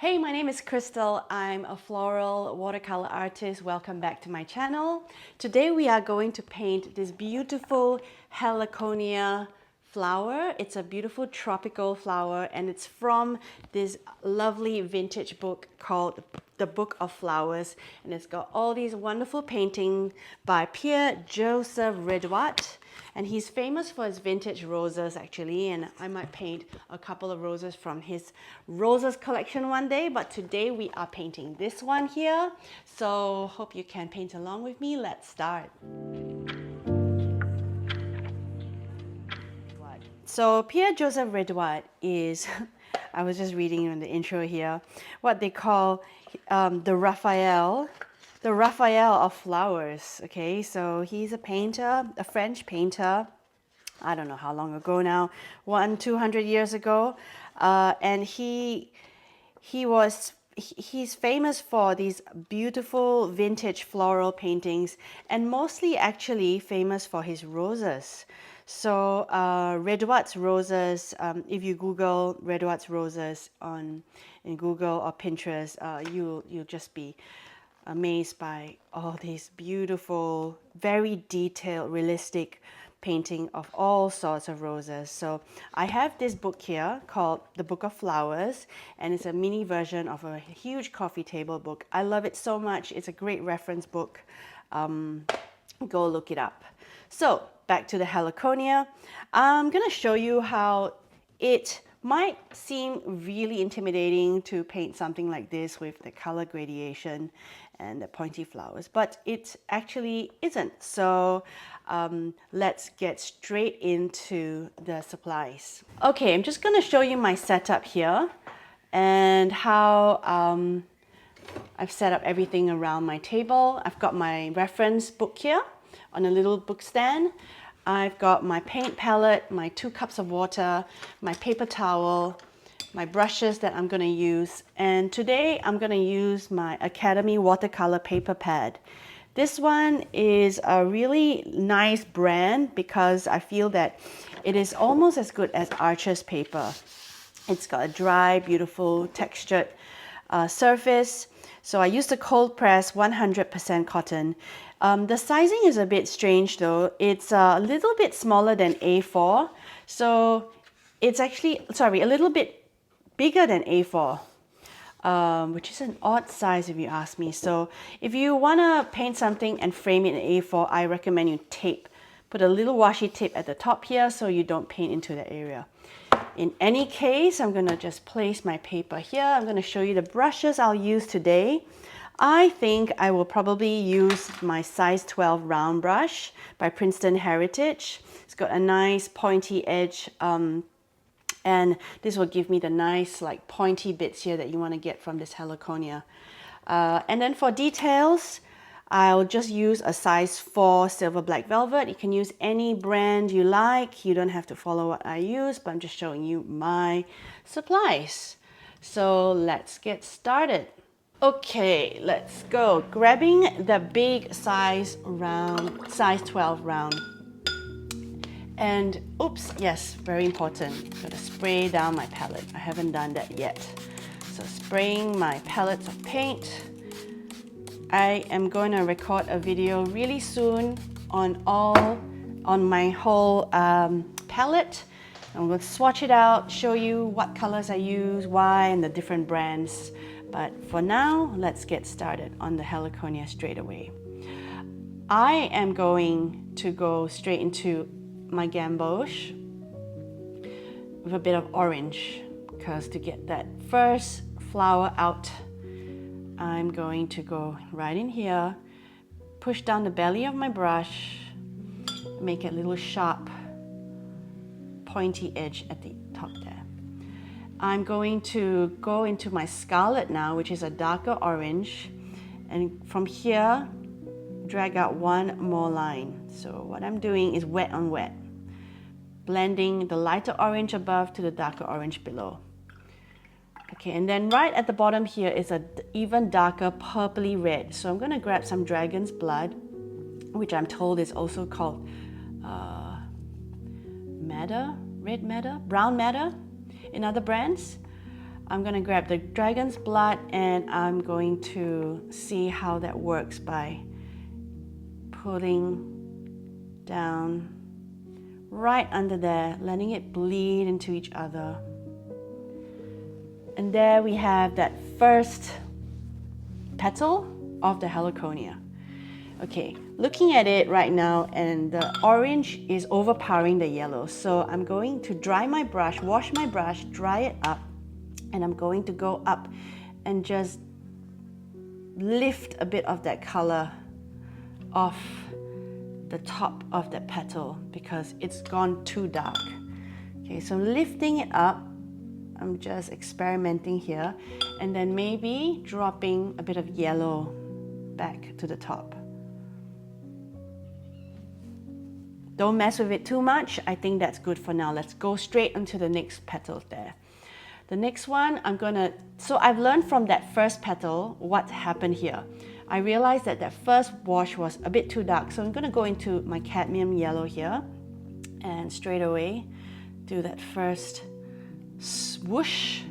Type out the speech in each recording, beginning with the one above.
Hey, my name is Crystal. I'm a floral watercolor artist. Welcome back to my channel. Today we are going to paint this beautiful Heliconia flower. It's a beautiful tropical flower and it's from this lovely vintage book called The Book of Flowers, and it's got all these wonderful paintings by Pierre-Joseph Redoute. And he's famous for his vintage roses actually, and I might paint a couple of roses from his roses collection one day, but today we are painting this one here. So hope you can paint along with me. Let's start. So Pierre-Joseph Redoute is, I was just reading in the intro here, what they call the Raphael of flowers. Okay, so he's a painter, a French painter. I don't know how long ago now, 200 years ago, and he's famous for these beautiful vintage floral paintings, and mostly actually famous for his roses. So Redoute's roses, if you Google Redoute's roses in Google or Pinterest, you'll just be amazed by all these beautiful, very detailed, realistic painting of all sorts of roses. So I have this book here called The Book of Flowers, and it's a mini version of a huge coffee table book. I love it so much. It's a great reference book. Go look it up. So back to the Heliconia. I'm going to show you how it might seem really intimidating to paint something like this with the color gradation and the pointy flowers, but it actually isn't. So let's get straight into the supplies. Okay, I'm just going to show you my setup here and how I've set up everything around my table. I've got my reference book here on a little book stand. I've got my paint palette, my 2 cups of water, my paper towel, my brushes that I'm going to use. And today I'm going to use my Academy watercolor paper pad. This one is a really nice brand because I feel that it is almost as good as Arches paper. It's got a dry, beautiful, textured surface. So I used a cold press 100% cotton. The sizing is a bit strange though. It's a little bit smaller than A4. So it's actually, sorry, a little bit bigger than A4. Which is an odd size if you ask me. So if you want to paint something and frame it in A4, I recommend you put a little washi tape at the top here so you don't paint into the area. In any case, I'm going to just place my paper here. I'm going to show you the brushes I'll use today. I think I will probably use my size 12 round brush by Princeton Heritage. It's got a nice pointy edge, and this will give me the nice like pointy bits here that you want to get from this Heliconia. And then for details, I'll just use a size 4 silver black velvet. You can use any brand you like. You don't have to follow what I use, but I'm just showing you my supplies. So let's get started. Okay, let's go. Grabbing the big size 12 round. And oops, yes, very important. Gotta spray down my palette. I haven't done that yet. So spraying my palettes of paint. I am going to record a video really soon on my whole palette. I'm going to swatch it out, show you what colors I use, why, and the different brands. But for now, let's get started on the Heliconia straight away. I am going to go straight into my gamboge with a bit of orange, because to get that first flower out, I'm going to go right in here, push down the belly of my brush, make a little sharp, pointy edge at the top there. I'm going to go into my Scarlet now, which is a darker orange, and from here, drag out one more line. So what I'm doing is wet on wet, blending the lighter orange above to the darker orange below. Okay, and then right at the bottom here is an even darker purpley red. So I'm going to grab some dragon's blood, which I'm told is also called madder, red madder, brown madder in other brands. I'm going to grab the dragon's blood and I'm going to see how that works by pulling down right under there, letting it bleed into each other. And there we have that first petal of the Heliconia. Okay, looking at it right now, and the orange is overpowering the yellow. So I'm going to dry my brush, wash my brush, dry it up, and I'm going to go up and just lift a bit of that color off the top of that petal because it's gone too dark. Okay, so lifting it up, I'm just experimenting here, and then maybe dropping a bit of yellow back to the top. Don't mess with it too much. I think that's good for now. Let's go straight onto the next petal there. The next one, so I've learned from that first petal what happened here. I realized that that first wash was a bit too dark, so I'm gonna go into my cadmium yellow here and straight away do that first swoosh.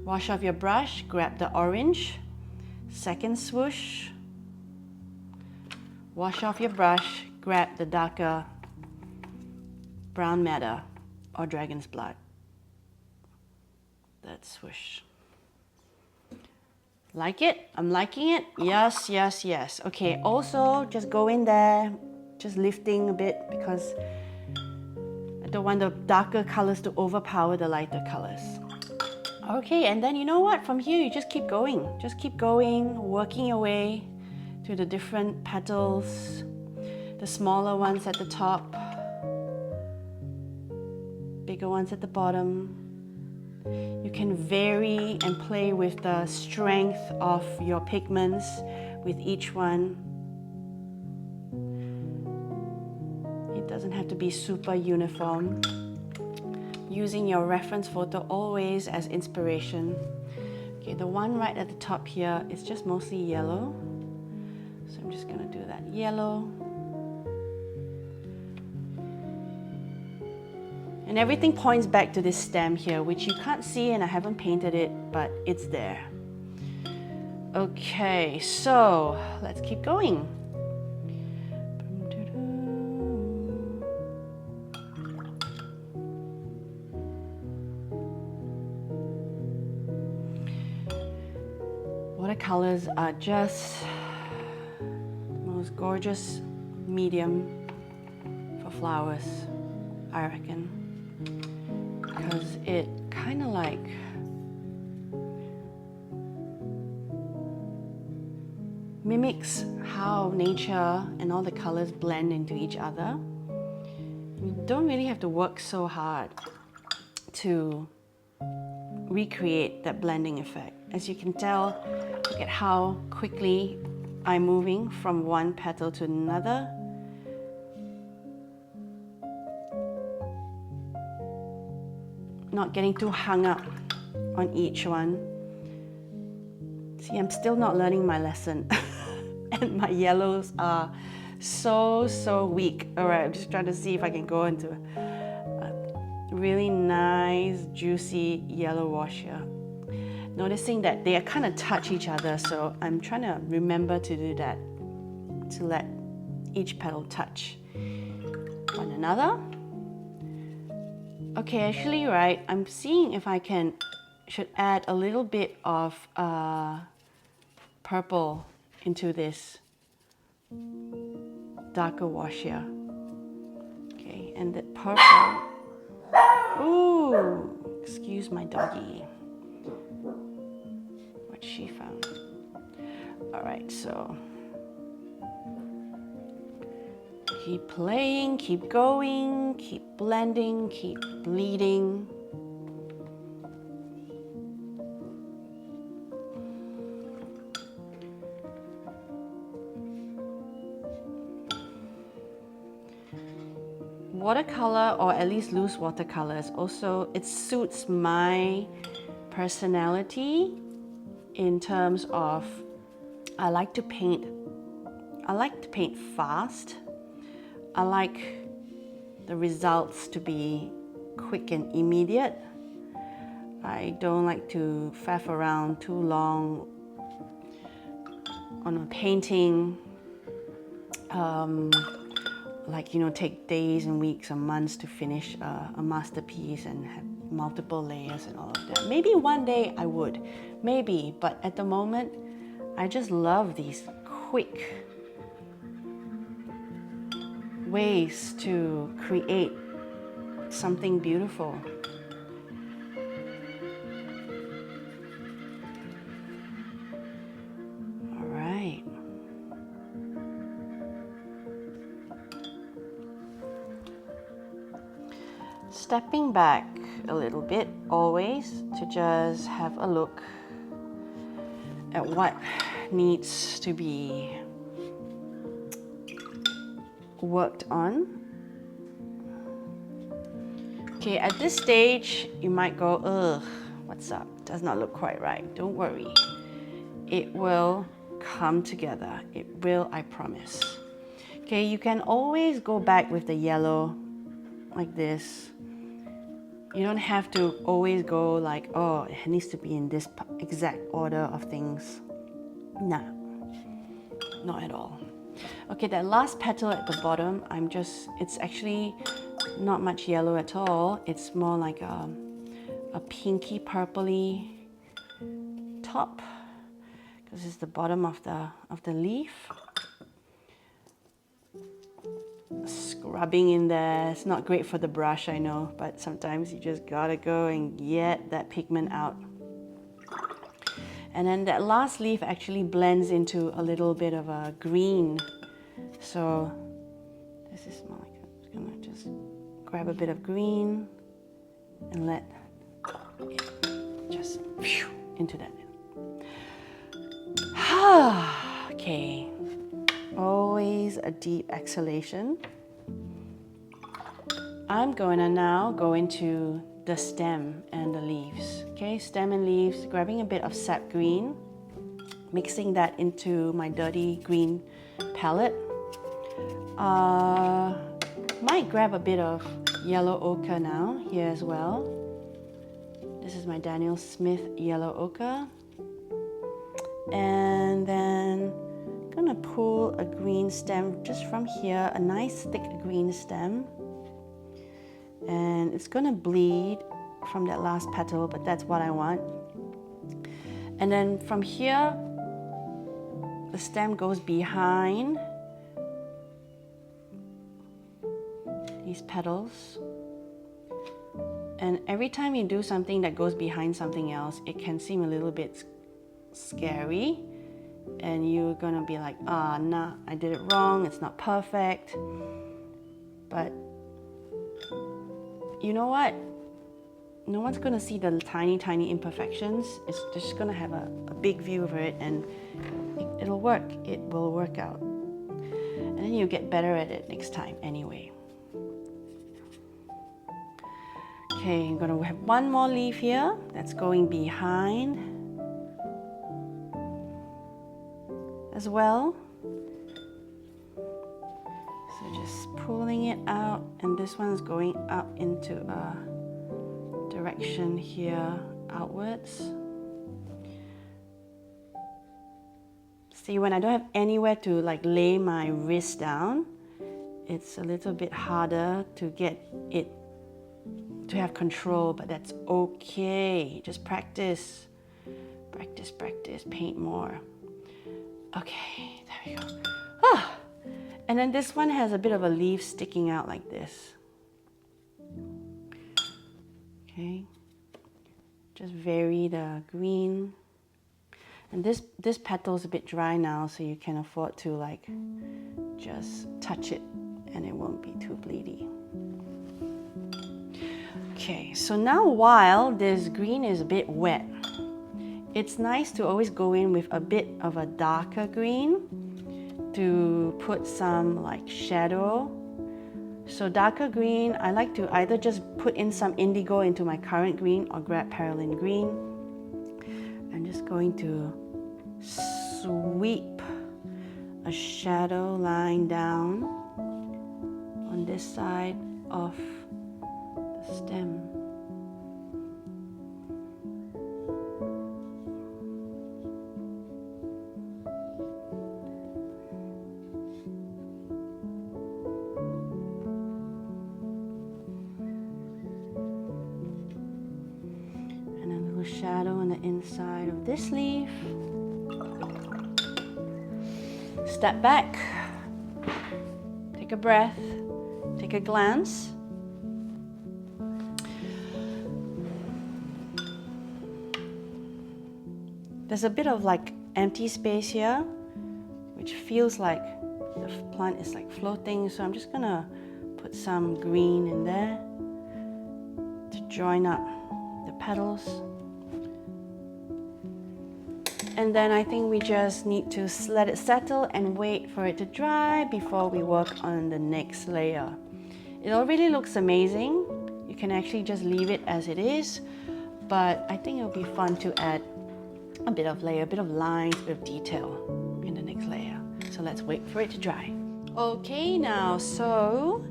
Wash off your brush, grab the orange, second swoosh. Wash off your brush, grab the darker brown madder or dragon's blood. That swoosh. Like it? I'm liking it? Yes, yes, yes. Okay, also just go in there, just lifting a bit because I don't want the darker colors to overpower the lighter colors. Okay, and then you know what? From here, you just keep going. Just keep going, working your way to the different petals, the smaller ones at the top, bigger ones at the bottom. You can vary and play with the strength of your pigments with each one. It doesn't have to be super uniform. Using your reference photo always as inspiration. Okay, the one right at the top here is just mostly yellow. So I'm just gonna do that yellow. And everything points back to this stem here, which you can't see and I haven't painted it, but it's there. Okay, so let's keep going. Watercolors are just the most gorgeous medium for flowers, I reckon. Because it kind of like mimics how nature and all the colors blend into each other. You don't really have to work so hard to recreate that blending effect. As you can tell, look at how quickly I'm moving from one petal to another. Not getting too hung up on each one. See, I'm still not learning my lesson. And my yellows are so weak. All right, I'm just trying to see if I can go into a really nice, juicy yellow wash here. Noticing that they kind of touch each other, so I'm trying to remember to do that, to let each petal touch one another. Okay, actually, right, I'm seeing if I should add a little bit of purple into this darker wash here. Okay, and that purple, ooh, excuse my doggy, what she found. All right, so keep playing, keep going, keep blending, keep bleeding. Watercolor, or at least loose watercolors, also it suits my personality in terms of I like to paint fast. I like the results to be quick and immediate. I don't like to faff around too long on a painting, like, you know, take days and weeks or months to finish a masterpiece and have multiple layers and all of that. Maybe one day I would, maybe, but at the moment, I just love these quick ways to create something beautiful. All right. Stepping back a little bit, always, to just have a look at what needs to be worked on. Okay, at this stage, you might go, ugh, what's up? Does not look quite right. Don't worry. It will come together. It will, I promise. Okay, you can always go back with the yellow like this. You don't have to always go like, oh, it needs to be in this exact order of things. Nah, not at all. Okay, that last petal at the bottom, it's actually not much yellow at all. It's more like a pinky purpley top, because it's the bottom of the leaf. Scrubbing in there. It's not great for the brush, I know, but sometimes you just gotta go and get that pigment out. And then that last leaf actually blends into a little bit of a green. So this is more like, I'm just gonna just grab a bit of green and let it just into that. Okay, always a deep exhalation. I'm going to now go into the stem and the leaves. Okay, stem and leaves, grabbing a bit of Sap Green, mixing that into my dirty green palette. Might grab a bit of yellow ochre now here as well. This is my Daniel Smith yellow ochre. And then I'm gonna pull a green stem just from here, a nice thick green stem. And it's gonna bleed from that last petal, but that's what I want. And then from here, the stem goes behind these petals. And every time you do something that goes behind something else, it can seem a little bit scary. And you're gonna be like, ah, nah, I did it wrong, it's not perfect. But you know what? No one's gonna see the tiny, tiny imperfections. It's just gonna have a big view of it, and it'll work. It will work out. And then you get better at it next time anyway. Okay, I'm gonna have one more leaf here that's going behind as well. So just pulling it out, and this one's going up into a direction here outwards. See, when I don't have anywhere to like lay my wrist down, it's a little bit harder to get it to have control, but that's okay. Just practice, practice, practice, paint more. Okay, there we go. Ah. And then this one has a bit of a leaf sticking out like this. Okay, just vary the green. And this petal's a bit dry now, so you can afford to like just touch it and it won't be too bleedy. Okay, so now while this green is a bit wet, it's nice to always go in with a bit of a darker green to put some like shadow. So darker green, I like to either just put in some indigo into my current green or grab Perylene green. I'm just going to sweep a shadow line down on this side of the stem. And a little shadow on the inside of this leaf. Step back, take a breath, take a glance. There's a bit of like empty space here, which feels like the plant is like floating, so I'm just gonna put some green in there to join up the petals. And then I think we just need to let it settle and wait for it to dry before we work on the next layer. It already looks amazing. You can actually just leave it as it is, but I think it'll be fun to add a bit of layer, a bit of lines, a bit of detail in the next layer. So let's wait for it to dry. Okay, now, so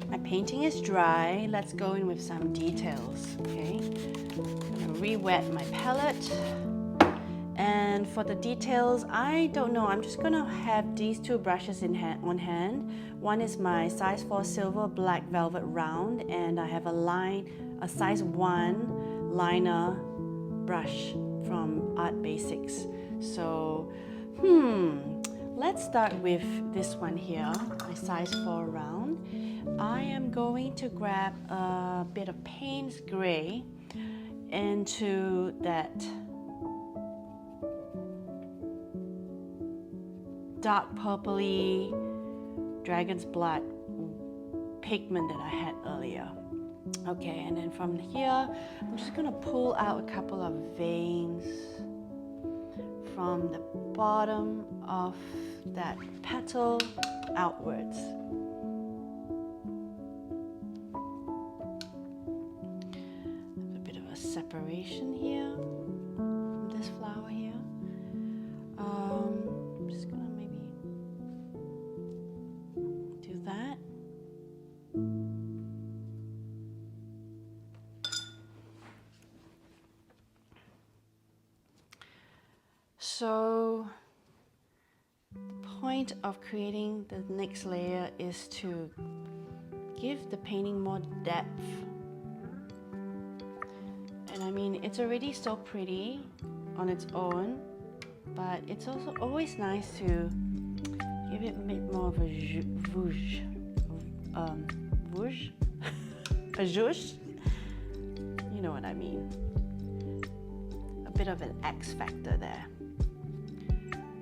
my painting is dry. Let's go in with some details, okay? I'm gonna re-wet my palette. And for the details, I don't know, I'm just gonna have these two brushes on hand. One is my size 4 silver black velvet round, and I have a size 1 liner brush from Art Basics. So, let's start with this one here, my size 4 round. I am going to grab a bit of Payne's Gray into that dark purpley dragon's blood pigment that I had earlier. Okay, and then from here, I'm just gonna pull out a couple of veins from the bottom of that petal outwards. There's a bit of a separation here from this flower here. I'm just gonna maybe do that. So the point of creating the next layer is to give the painting more depth. And I mean, it's already so pretty on its own, but it's also always nice to give it a bit more of a zhuzh. A zhuzh? You know what I mean. A bit of an X factor there.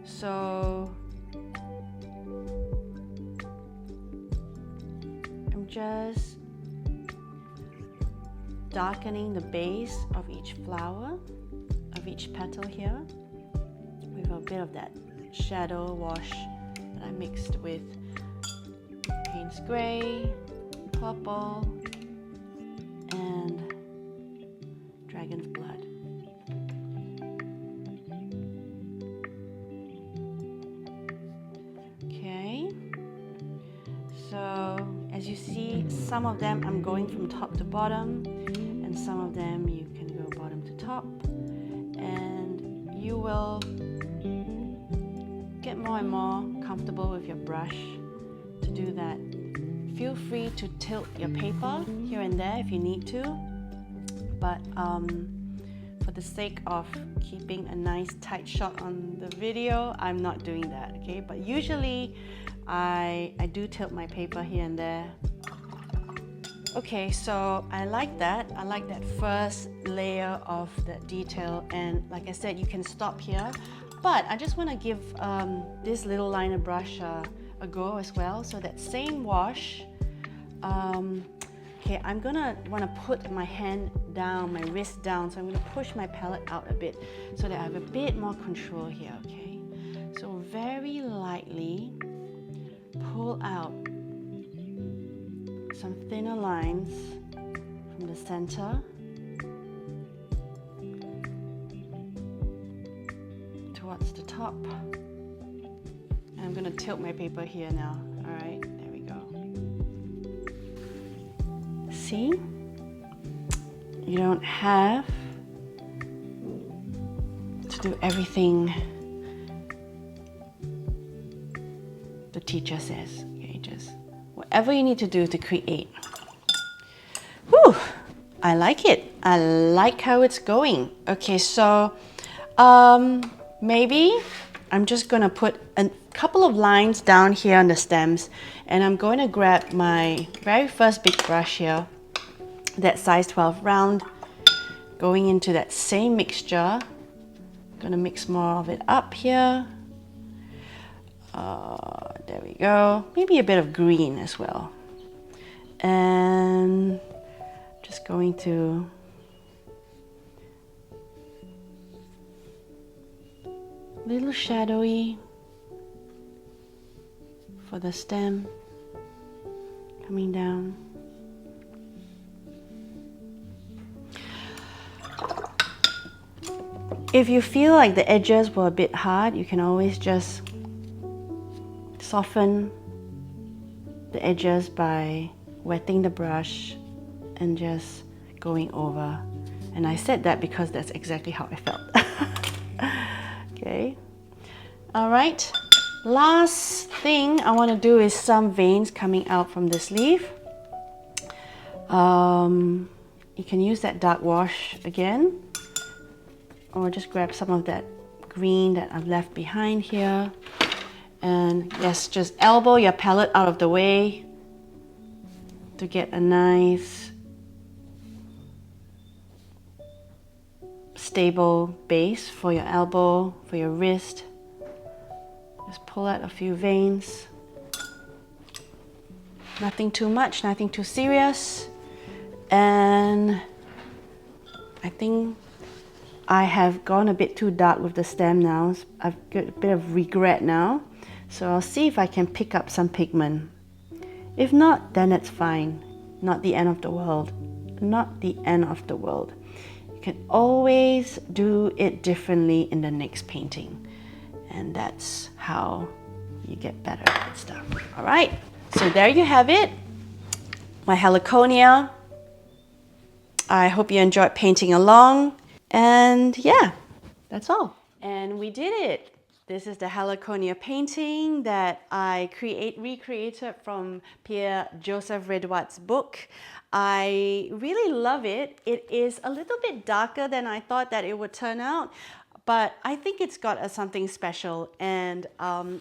So I'm just darkening the base of each flower, of each petal here, with a bit of that shadow wash that I mixed with Payne's Gray, purple, and dragon's blood. So as you see, some of them I'm going from top to bottom, and some of them you can go bottom to top, and you will get more and more comfortable with your brush to do that. Feel free to tilt your paper here and there if you need to, but for the sake of keeping a nice tight shot on the video, I'm not doing that, okay? But usually I do tilt my paper here and there. Okay, so I like that. I like that first layer of the detail, and like I said, you can stop here. But I just want to give this little liner brush a go as well. So that same wash, okay, I'm gonna want to put my hand down, my wrist down. So I'm gonna push my palette out a bit so that I have a bit more control here, okay? So very lightly pull out some thinner lines from the center towards the top. And I'm going to tilt my paper here now. All right, there we go. See? You don't have to do everything the teacher says. Okay, just whatever you need to do to create. Whew, I like it. I like how it's going. Okay, so maybe I'm just gonna put a couple of lines down here on the stems, and I'm going to grab my very first big brush here, that size 12 round, going into that same mixture. Gonna mix more of it up here. There we go. Maybe a bit of green as well. And just going to little shadowy for the stem coming down. If you feel like the edges were a bit hard, you can always just soften the edges by wetting the brush and just going over. And I said that because that's exactly how I felt. Okay. All right. Last thing I want to do is some veins coming out from this leaf. You can use that dark wash again, or just grab some of that green that I've left behind here. And yes, just elbow your palette out of the way to get a nice stable base for your elbow, for your wrist. Just pull out a few veins. Nothing too much, nothing too serious. And I think I have gone a bit too dark with the stem now. I've got a bit of regret now. So I'll see if I can pick up some pigment. If not, then it's fine. Not the end of the world. Not the end of the world. You can always do it differently in the next painting. And that's how you get better at stuff. All right, so there you have it. My Heliconia. I hope you enjoyed painting along. And yeah, that's all. And we did it. This is the Heliconia painting that I recreated from Pierre Joseph Redoute's book. I really love it. It is a little bit darker than I thought that it would turn out, but I think it's got something special. And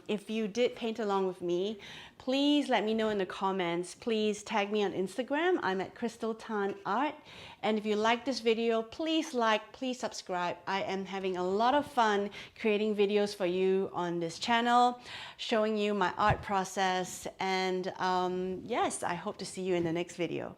if you did paint along with me, please let me know in the comments. Please tag me on Instagram. I'm at Crystal Tan Art. And if you like this video, please like, please subscribe. I am having a lot of fun creating videos for you on this channel, showing you my art process. And yes, I hope to see you in the next video.